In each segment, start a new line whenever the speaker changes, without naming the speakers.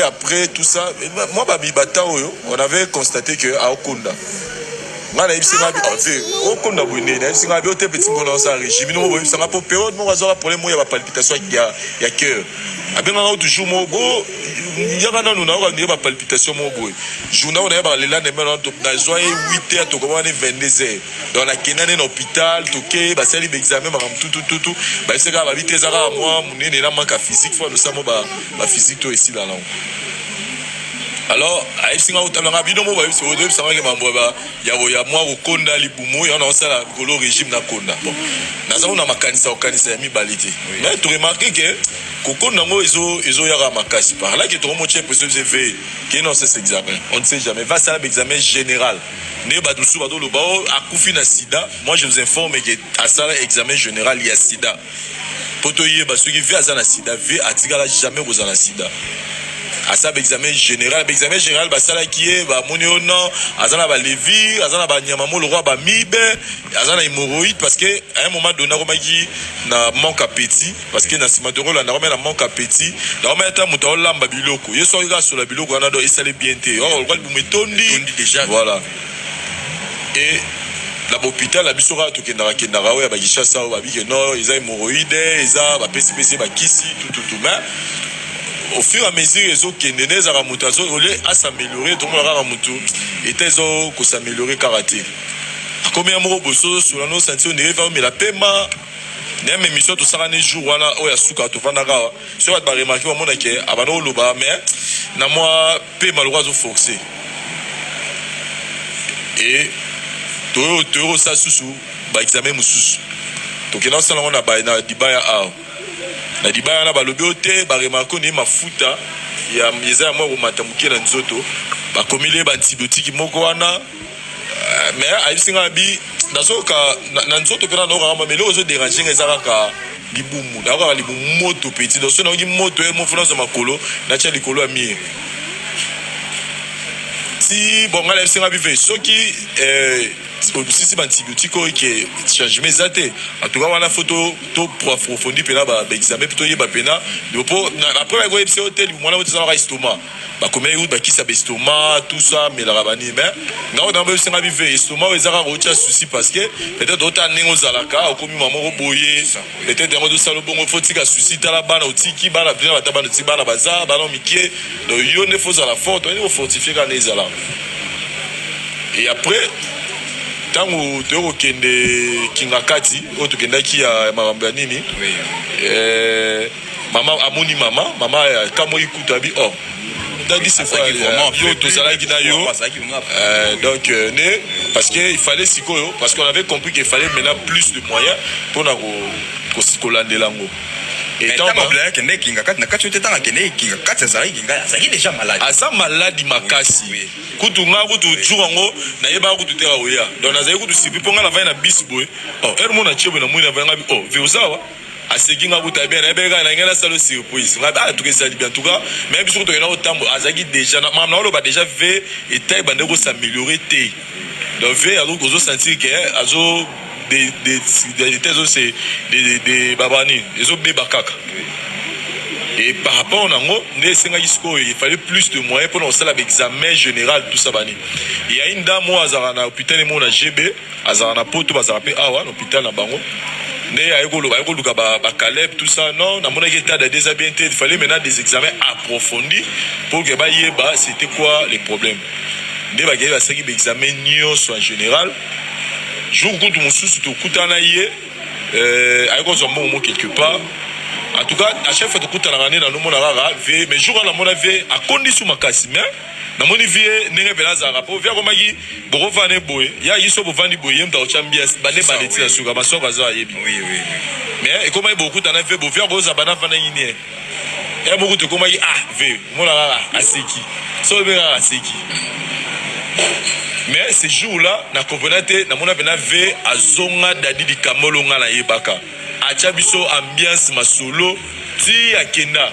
Après tout ça, moi, on avait constaté que à Okonda, palpitation il y a cœur. Toujours il y a palpitation journal on a les là 8h to 22h dans la Kenan hôpital toqué ba sali examen tout ba c'est ga ba vitesse à moi munene na manque physique faut nous sommes ba physique to ici là. Alors, à Epsinga, on a bien nommé, c'est au début, ça va il y a moi au Konda, Liboumou, on a ça le régime na Konda. Bon, nous avons ma canisa, mi balité. Mais tu remarques que Konda, ils ont yara ma casse par là, que tout le monde est possible de faire, qui non, c'est cet examen. On ne sait jamais. Va ça l'examen général. Ne ba doucou, ba le bao, à Koufi na Sida. Moi, je vous informe que à ça l'examen général, il y a Sida. Pour te dire, ceux qui veulent à la Sida, veulent à Tigala jamais aux la Sida. À ça examen général bah ça là qui est bah moniono azana ba levi azana ba nyamamo le roi ba mibe azana hémorroïde parce que à un moment donné romaki na manque appétit parce que na simatoro la na na manque appétit na romaki ta muto lamba biloko yeso ga sur la biloko na do esale bien té on va le tondi déjà voilà et l'hôpital la bisora to kendara ya ba gishasa ba bi que non ils a hémorroïde ils a ba PCPC ba kisi tout mais au fur et à mesure les autres qui ne sont pas à s'améliorer tout le monde a mutu et tes autres s'améliorer karaté combien de mots sur la nos sentir on mais la paiement même émission tout ça un jour wana o ya suka to vanaka sur va remarquer au monde que abano loba mais na moi paiement le droit de forcer et to ça sous ba examen mususu to que non ça on a ba na dibaya a na dibaya na balobi ote ba remarquer ni mafuta ya yeza moi ko matamuke na nzoto ba komile ba antibiotique moko wana mais aisinga bi nazoka na nzoto pena no rama mais les déranger ezaka ka libumu na ka libumu moto petit donc so na ngi moto e mo funa so makolo na tia likolo ami si bon ngala aisinga bi ve soki si antibiotique qui changement zaté en tout cas on a photo to pour approfondir pena ba examen plutôt yeba pena après go epsi hôtel moi na ça estomac ba combien route ba qui ça estomac tout ça mais la rabani mais ngao dans singa bive estomac ezaka rocha souci parce que peut-être autant nengo zalaka okomi maman roboyer peut-être ngo do salo bongo fotika souci tala bana otiki bana bien ba tabana otiki bana baza bana mikie donc yo ne faut à la faute on est fortifier quand les ala et après tango toko kende kingakati o tokendaki ya makambo ya nini mama amoni mama kamo ikutabi oh t'as dit c'est quoi yo to salaki na yo donc né parce que il fallait sikoyo parce qu'on avait compris qu'il fallait maintenant plus de moyens pour na ko sikolandela ngo et tant que kende kingakati na kati tanga kende kingakati ça qui déjà malade asa malade makasi kutu nga kutu jurango na yeba kutu tera oya donc na zayi kutu sipi ponga na vai na bisboy oh ermo na chebo na mwina vanga bi oh veuzawa asekinga kutu bien na bega na ngela salo surprise nga ba tout ça bien tout cas même biso to na otambo azaki déjà na mama na lo ba déjà ve et taille bande ko s'améliorer té donc ve alors ko zo sentir que azo des babani ils ont des bakaka et par rapport à ngo il fallait plus de moyens pour lancer l'examen général tout ça bani il y a une dame moi azarana hôpital mo na GB azarana poto bazarape awa hôpital na bango ne ayeko luka ba Caleb tout ça non na mona état de déshabileté il fallait maintenant des examens approfondis pour que ba yeba c'était quoi les problèmes ne ba gaba saki examen nyonso en général jour où mon sous tout kutana yé ayeko zo mo quelque part en tout cas à chaque fois que kutana ngane na no mona rara ve mais jour na mona ve a condition makasi mais na moni vie nenge pela za rapport via ko maki boko vane boy ya yiso bo vandi boy yemta o champions bane baleti na suka masoko za yebi oui mais et comment beaucoup tana ve bo via ko za bana vana yini e beaucoup te comment ve mona rara aseki so be rara aseki mais ces jours-là na convenate na mona bena ve azonga dadi di kamolo nga na yebaka acha biso ambiance masolo ti akenda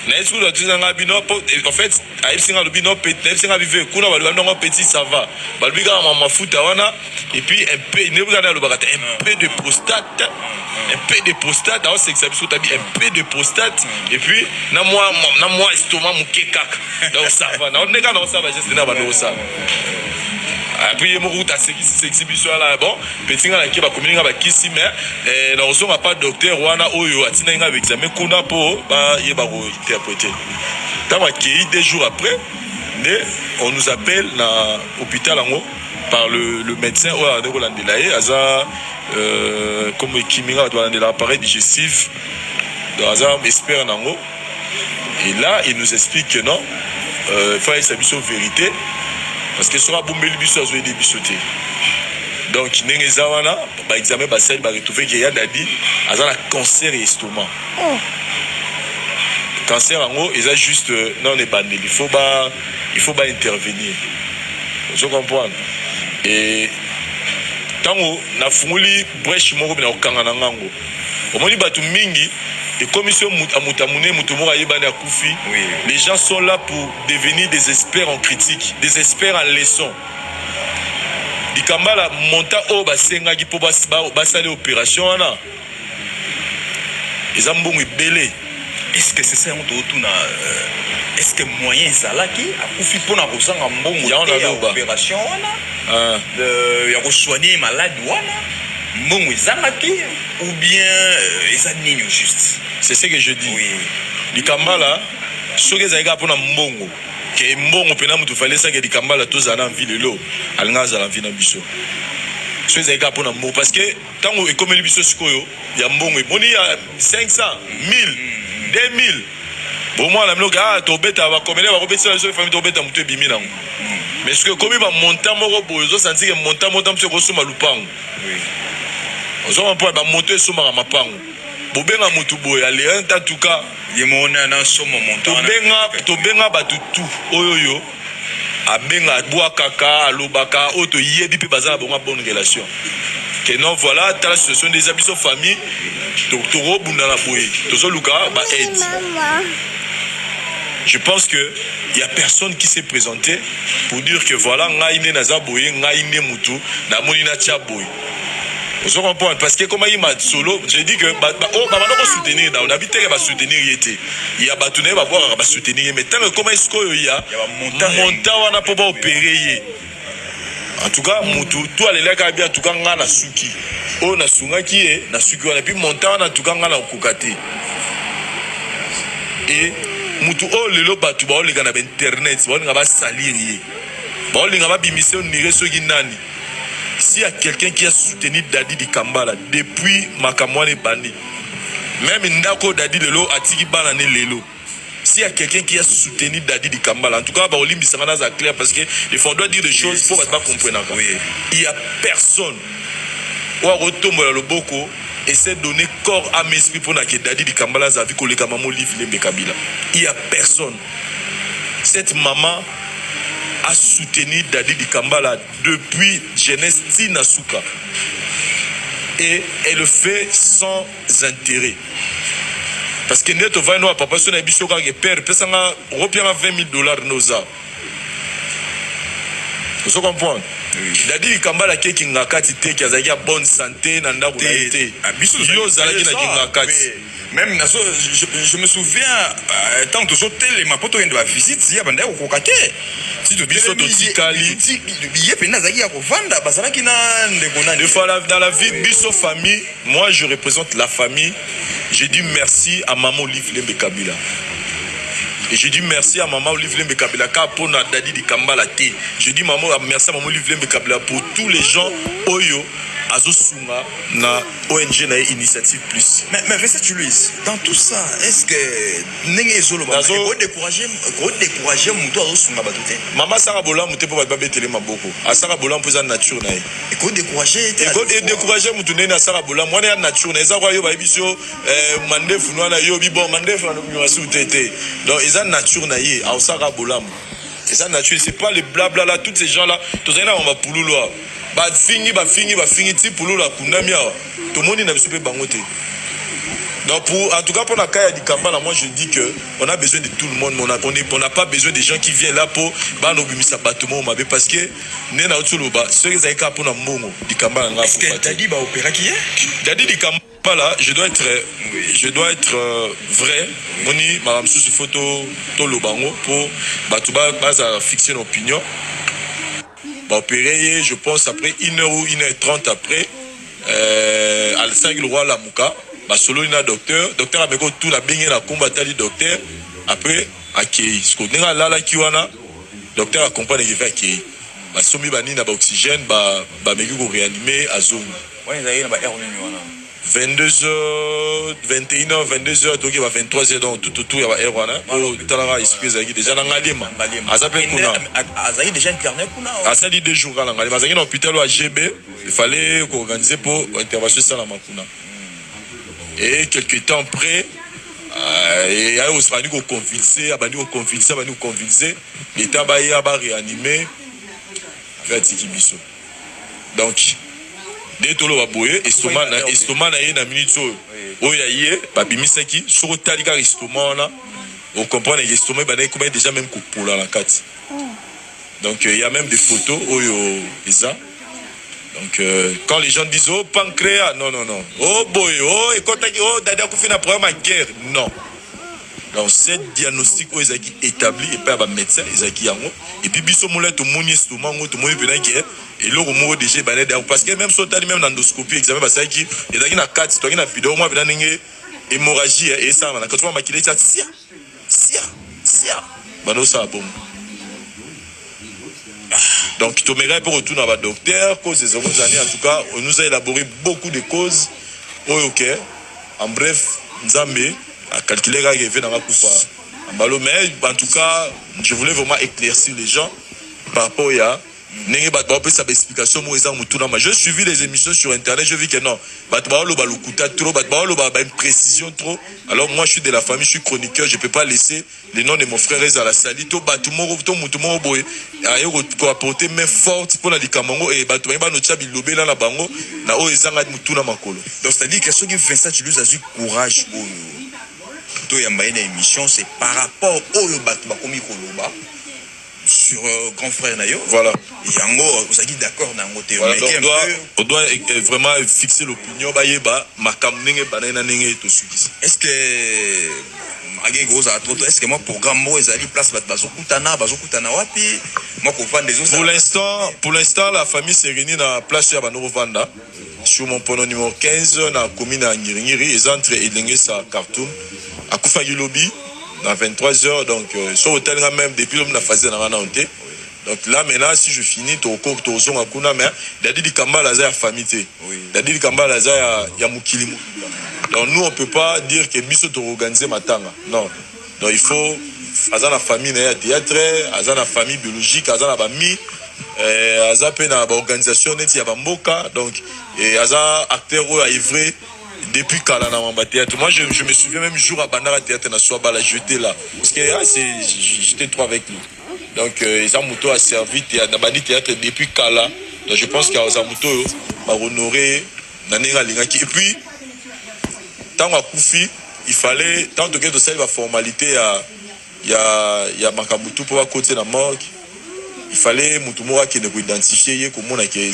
na est-ce que la tuzanga bino en fait a singa le bino petit singa vive kuna ba ndongo petit ça va ba biga mafuta wana et puis un peu ne vous allez le bagata un peu de prostate alors c'est que ça biso tabi un peu de prostate et puis na moi estomac muke kaka donc ça va na on nega na ça va juste na ba no ça après il mourut à sexy biso là bon petit nga ki ba communiquer ba kisi mais na ozo pas docteur wana oyo atina nga examen kuna po ba ye ba ko interpréter tant que 2 jours après on nous appelle na hôpital ango par le médecin oyo de Rolandela aza comme kiminga doit de l'appareil digestif dans aza expert nango et là il nous explique que non il faut essayer sa vérité parce que sera bombeli biso azo de bisoté donc ndenge zawana ba examen ba sel ba retrouver que ya dadi aza na cancer et estomac cancer en gros ils a juste non est bandé il faut pas intervenir je comprends et tango na funguli brèche moko na okanga na ngango omoni batu mingi et commission amutamune mutumo ayebana kufi les gens sont là pour devenir des experts en critique des experts en leçon dikambala monta o basenga ki po basale opération wana ils ambongo belé.
Est-ce que c'est ça on na est-ce que moyen ezalaki akufi pona kozanga mbongo ya opération wana ya ko soigner malade wana mbongo ezalaki ou bien ezanini juste
c'est ce que je dis oui likambala soki ezalika pona mbongo ke mbongo pena mutu fallait ça que likambala tozana en ville lo alinga za la vie na biso soki ezalika pona mbongo parce que tango ekomeli biso sikoyo ya mbongo eboni ya 500 1000 2000 bon moi la minoka tobeta ba komela ba kobetisa la famille tobeta mutu ebimi nango mais ce que comme ba montant moko boyo zo sentir que montant mse ko soma lupango oui ozo mpo ba monter soma mapango bobenga mutu boyo ale en tout cas
yemona na soma montant
tobenga batu tout oyoyo abenga boa kaka alobaka oto yebi pe bazala bonga bonne relation que non voilà ta situation des habits de famille docteur bundana boye tozo luka ba aide. Je pense que il y a personne qui s'est présenté pour dire que voilà ngaine naza boye ngaine mutu na monina tia boye. Vous comprenez parce que comme il m'a solo, j'ai dit que bah on soutenir on a vite que soutenir yete. Il y a batune va voir va soutenir mais tant que comment est-ce qu'il y a montant on a pas opérer. En tout cas mutu tout aller là bien en tout cas ngana suki. O na sunga qui est na suki on a puis montant en tout cas ngana okukate. Et mutu o lelo batu ba o leka na internet ba nga ba salir ye. Ba o leka ba bimise onire soki nani. S'il y a quelqu'un qui a soutenu Dadi di Kambala depuis Makamwane Bandi, même Ndako Dadi Lelo, Atiki Banane Lelo, s'il y a quelqu'un qui a soutenu Dadi di Kambala, en tout cas, Olimbi Sarana c'est clair parce que il faut doit dire des choses, il faut pas comprendre. Il n'y a personne. Ou à retomber le boko, essaie de donner corps à mes esprits pour que Dadi di Kambala a vu que les Kamamo livre les Kabila. Il n'y a personne. Cette maman a soutenu Dadi di Kambala depuis jeunesse Tinasuka. Et elle le fait sans intérêt. Parce que net va nous papa son abisso ka père pesanga repia $20 noza. Vous comprenez? Dadi di Kambala ke kingakati te ki azaki ya bonne santé na ndako na été. Abisso yo zalaki na kingakati.
Même je me souviens tant que j'étais les mapoto de la visite il y a bande au kokate si tu biso to tikali billet pena zaki ya kovanda bazalaki na ndekona
de fois dans la vie biso famille moi je représente la famille je dis merci à maman Olive Lembe Kabila et je dis merci à maman Olive Lembe Kabila car pour na Dadi di Kambala té je dis maman merci à maman Olive Lembe Kabila pour tous les gens oyo Azosunga na ONG na Initiative Plus.
Mais Vincent Louise, dans tout ça, est-ce que n'engé zolo ba ko décourager muto Azosunga ba tout.
Mama sara bola muté po ba betele maboko. Asara bola mpoza nature na ye.
Et ko décourager
et ko décourager mutu nena sara bola mwana ya nature na eza kwa yo ba biso mandefu nwana yo bi bon mandefu na yo su tete. Donc eza nature na ye, asara bola. Eza nature, c'est pas les blabla là tous ces gens là, tous ena on va pululo. Ba fingi ti pulula kunamia to moni na biso pe bangote Donc en tout cas pour la Kaya Dikamba, moi je dis que on a besoin de tout le monde, on n'a pas besoin des gens qui viennent là pour parce que nena otuluba ceux qui ont pour Mbongo Dikamba.
Est-ce que Dadi va opérer qui est
Dadi Dikamba là, je dois être vrai. Moni madame sous photo to lobango pour batuba basa fixer une opinion. Bah opérer, je pense après 1h ou 1h30 après à 5 le roi Lamuka. Bah solo ina docteur a meko tout la benye na combattre le docteur après accueilli ce qu'on a là kiwana docteur accompagne qui fait accueilli bah somi bani na ba oxygène ba meko ko réanimer à zone
ouais ça y est na ba heure ni wana
22h 21h 22h donc il va 23h donc tout ya ba heure wana pour talara espèce aki déjà na ngalema azape kuna
azali déjà internet kuna
asali 2 jours na ngalema azali na hôpital wa GB il fallait qu'on organiser pour intervention ça la makuna. Et quelques temps après, il y a aussi abandi convulsé, l'état a réanimé, Biso. Donc, dès que l'on va boyer, estomac na minute où il y a bimisaki, sur talika estomac on comprend que l'estomac est déjà même pour la carte. Donc, il y a même des photos où il y a. Donc, quand les gens disent, oh, pancréas, non. Oh, boy, oh, et quand oh, Dada Koufi n'a problème à guerre, non. Donc, c'est diagnostic où ils ont établi, et pas un médecin, ils ont et puis, biso moulin, tout le monde est tout le monde et là, on m'a déjà balayé parce que même si on a même l'endoscopie, examen, parce qu'il y a une carte, il y a une vidéo, moi, il y a une hémorragie, et ça, quand tu vois maquiller, tu as sia. Bah, ça a bon. Donc, tu m'aimerais pour retourner à la docteur, cause des années, en tout cas, on nous a élaboré beaucoup de causes. Ok. En bref, nous avons calculé la revue dans la coupe. Mais en tout cas, je voulais vraiment éclaircir les gens par rapport à je suivi les émissions sur internet, je vis que non, une précision trop. Alors moi je suis de la famille, je suis chroniqueur, je peux pas laisser les noms de mon frère à la salle. Tout apporter main forte pour la Kamango et donc
c'est-à-dire que ceux qui font ça, tu lui as eu courage pour toi y a une émission, c'est par rapport au Batmakomi Koloba sur grand frère Nayo.
Voilà.
Et en gros, vous êtes d'accord dans votre
voilà, on doit vraiment fixer l'opinion.
Est-ce que est-ce que moi programme moi ezali place bazokutana wapi moi comprendre des autres.
Pour l'instant la famille s'est réunie dans la place ya Banoro Vanda sur mon pono numéro 15 dans la commune à Ngiringiri et entre Elenge sa Khartoum à Koufagi lobby dans 23h donc sur hôtel même depuis la phase dans la honte. Donc là maintenant si je finis to zong akuna mais Dadi Dikamba la za famille té. Dadi Dikamba la za ya mukili. Donc nous on peut pas dire que biso to organiser matanga. Non. Donc il faut azana famille na théâtre, azana famille biologique, azana bami azape na ba organisation neti ya bamboka donc aza acteur ou ivre depuis kala na mamba théâtre. Moi je me souviens même jour à Bandara théâtre na soa bala jeter là parce que j'étais trop avec lui. Donc Zamuto a servi na bandi théâtre depuis kala. Donc je pense qu'à Zamuto va honorer nanenga lingaki et puis tant à Koufi, il fallait tant que de cette formalité il y a Makabutu pour côté la morgue. Il fallait Mutumora qui ne peut identifier comment on a qui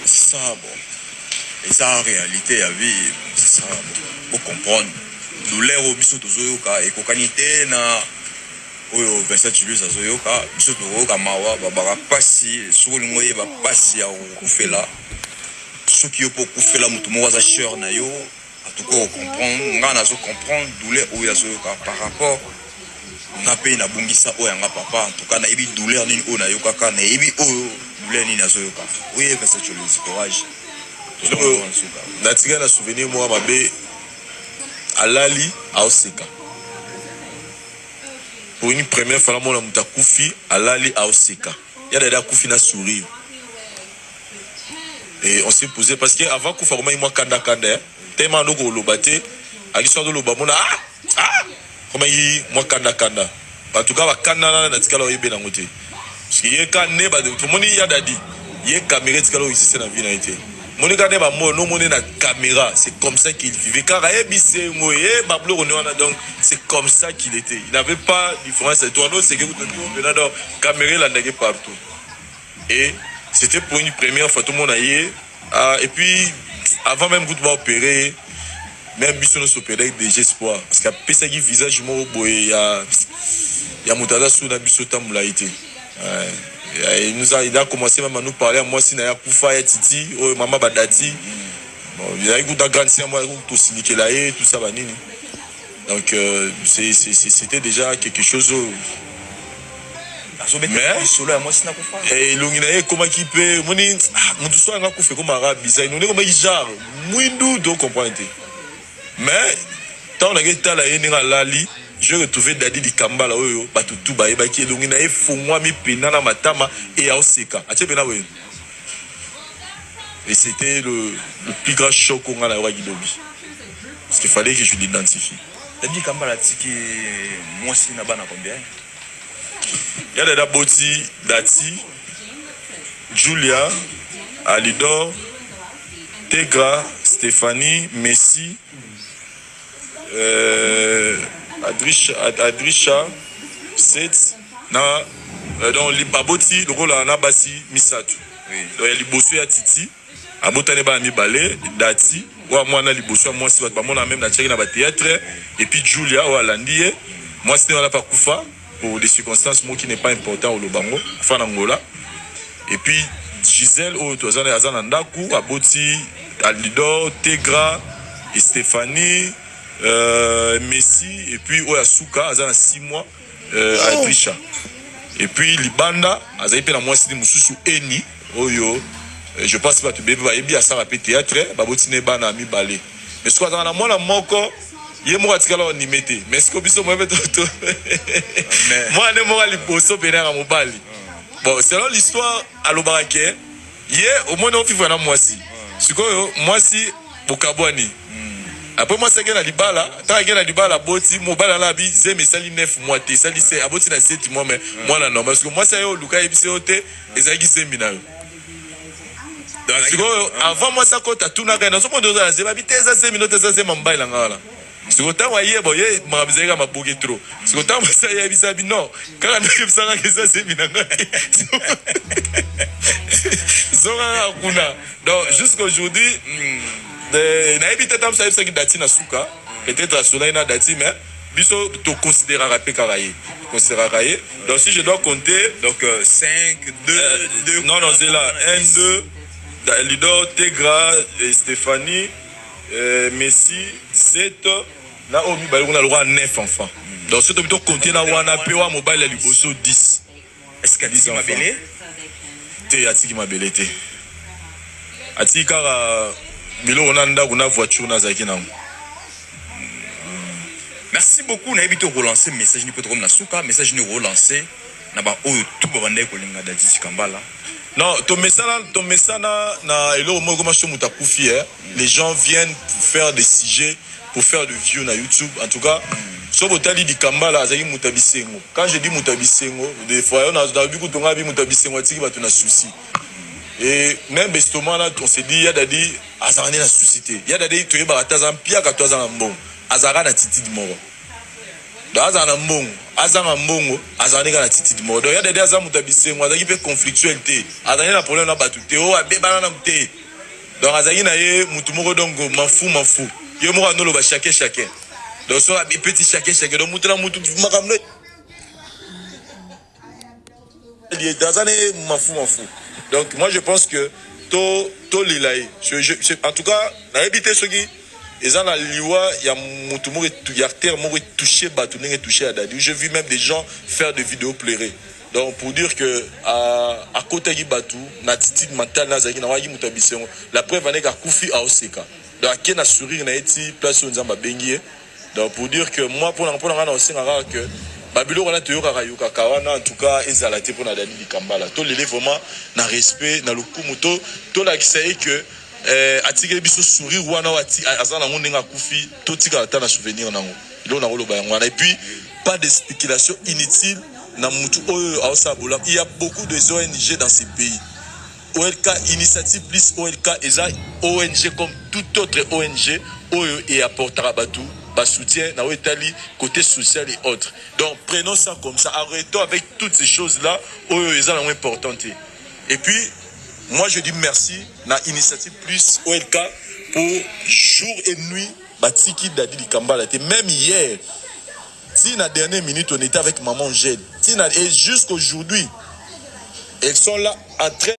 ça bon. Et ça en réalité à vie c'est ça bon. Pour comprendre douleur au biso tozoyoka et kokanité na oyo 27 juillet azoyoka biso toyoka mawa babaka pasi sokoli ngoye ba pasi ya kufela soki yo po kufela mutu mo waza cher na yo atuko comprendre ngana zo comprendre douleur oyo azoyoka par rapport na pe na bungisa oyo nga papa en tout cas na ibi douleur nini oyo na yoka ka na ibi oyo douleur nini azoyoka oyo 27 juillet courage
natika na souvenir moi mabe alali aoseka. Pour une première fois, mon amour Koufi, alali aoseka. Il y a des Koufi na sourire. Et on s'est posé parce que avant Koufi, moi kanda tellement nous go lobate, à l'histoire de lobamona comment il moi kanda. En tout cas, kanda na tika la yebe na ngote. Parce que y a kan ne ba tout le monde y a dadi. ye caméra tikalo ici na vie na été monika ne ba mo no moni na caméra c'est comme ça qu'il vivait car ebise ngoye bablo on a donc c'est comme ça qu'il était il n'avait pas différence et toi non c'est que vous venez donc caméra la ndege partout et c'était pour une première fois tout le monde a et puis avant même que tu vas opérer même biso no s'opérer des espoirs parce que pesa qui visage mo boye ya mutaza sous na biso tamula été il a commencé même à nous parler à moi si na kufa ya titi oh maman badati bon il a eu de grande sœur moi tout siliquer là et tout ça banini donc c'était déjà quelque chose mais
solo ya moi si na kufa
et longina ye comment qui peut moni mutu so nga kufa comme arabe bizarre non comme genre mwindu do comprendre mais tant on a geta la yeni lali je retrouvé Dadi di Kambala oyo batutu ba ebaki elongi na efungwa mi pena na matama et a oseka atie pena we et c'était le plus grand choc qu'on a na Wagidobi parce qu'il fallait que je l'identifie.
Dadi Kambala tiki moi si na bana combien
il y a Dada Boti Dati Julia Alidor Tegra Stéphanie Messi Adrisha 7 na donc libaboti lokola na basi misatu donc ya liboso ya titi abotane ba mibale dati wa mwana liboso moi si ba mona même na tcheki na ba théâtre et puis Julia wa landie moi c'était là pas kufa pour des circonstances moi qui n'est pas important au lobango fa na ngola et puis Gisèle au tozana azana ndaku aboti Alidor Tegra et Stéphanie Messi et puis Oyasuka azana 6 mois Adrisha et puis Libanda azali pe na mwasi di mususu eni oyo je pense pas tu bébé va ebi asa rapé théâtre babotine bana mi balé mais ce qu'on a na mwana moko ye mo atikala ni mete mais ce que biso mo beto moi ne mo ali boso pe na mobali bon selon l'histoire alobake ye au moins on vivre na mwasi sikoyo mwasi bokabwani après moi c'est que na libala tant que na libala boti mobala na bi zeme sali 9 mois te sali c'est aboti na 7 mois mais moi na normal parce que moi c'est yo luka ebise ote ezaki zemi na yo donc avant moi ça kota tuna kana so mondo za zeba biteza zemi no teza zema mbala ngala siko tango yebo ye mabizeka mabuke trop siko tango ça ya bisabi non kala ndeke bisanga keza zemi na ngala zonga kuna donc jusqu'aujourd'hui na ebité tam ça qui dati na suka peut-être cela ina dati mais biso to considérer pe karaye considérer donc si je dois compter
donc 5 2
non c'est là 1 2 Lidor Tegra Stéphanie Messi 7 na omi bali kuna lwa 9 enfants donc ce to bito compter na wana pe wa mobile ya liboso 10
est-ce que Atiki Mabele
te Atiki Mabele te Atiki kara Milo on a une voiture na zaki na.
Merci beaucoup na ebito relancer message ni peut comme na suka message ni relancer na ba oyo tout ba bande ko linga Dadi Kambala.
Non, ton message na elo mo comme je muta kufi les gens viennent faire des sujets pour faire de views na YouTube en tout cas so botali di Kambala azaki mutabisengo. Quand je dis mutabisengo des fois on a vu que ton abi mutabisengo atiki ba tuna souci. Et même bestement là on s'est dit ya Dadi azarane na suscité ya Dadi to yeba atazam pia ka to azana mbongo azara na titi di moro do azana mbongo azana mbongo azarane ka na titi di moro do ya Dadi azamu tabisengo azaki pe conflictuel te azane na problème na batu te o abeba na mte donc azaki na ye mutu moko donc mafu ye moko no lo ba chacun donc so abi petit chacun donc mutu na mutu makamno il est azane mafu donc moi je pense que to lilaï en tout cas na habité ce qui ils en a liwa il y a mutumo il y a terre mo touché batu n'engé touché à Dadi j'ai vu même des gens faire des vidéos pleurer donc pour dire que à côté du batu na titi mental na zaki na wagi mutabisengo la preuve est que kufi a oseka donc à qui na sourire na eti place on zamba bengie donc pour dire que moi pour na osenga que babilo wana toyoka kayuka kawana en tout cas ezalate pour na Dadi Kambala to lele vraiment na respect na lokumu to la kisaye que atike biso sourire wana wati azana ngondenga kufi to tika ta na souvenir nango ilo na koloba yango et puis pas de spéculation inutile na mutu oyo aosabola il y a beaucoup de ONG dans ces pays OLK Initiative Plus OLK est ONG comme toute autre ONG et apportera batou soutien na Itali côté social et autres. Donc prenons ça comme ça, arrêtons avec toutes ces choses là importantes. Et puis moi je dis merci na Initiative Plus OLK pour jour et nuit batiki dadi di Kambala. Même hier, si la dernière minute on était avec maman Gèle, et jusqu'aujourd'hui, elles sont là en train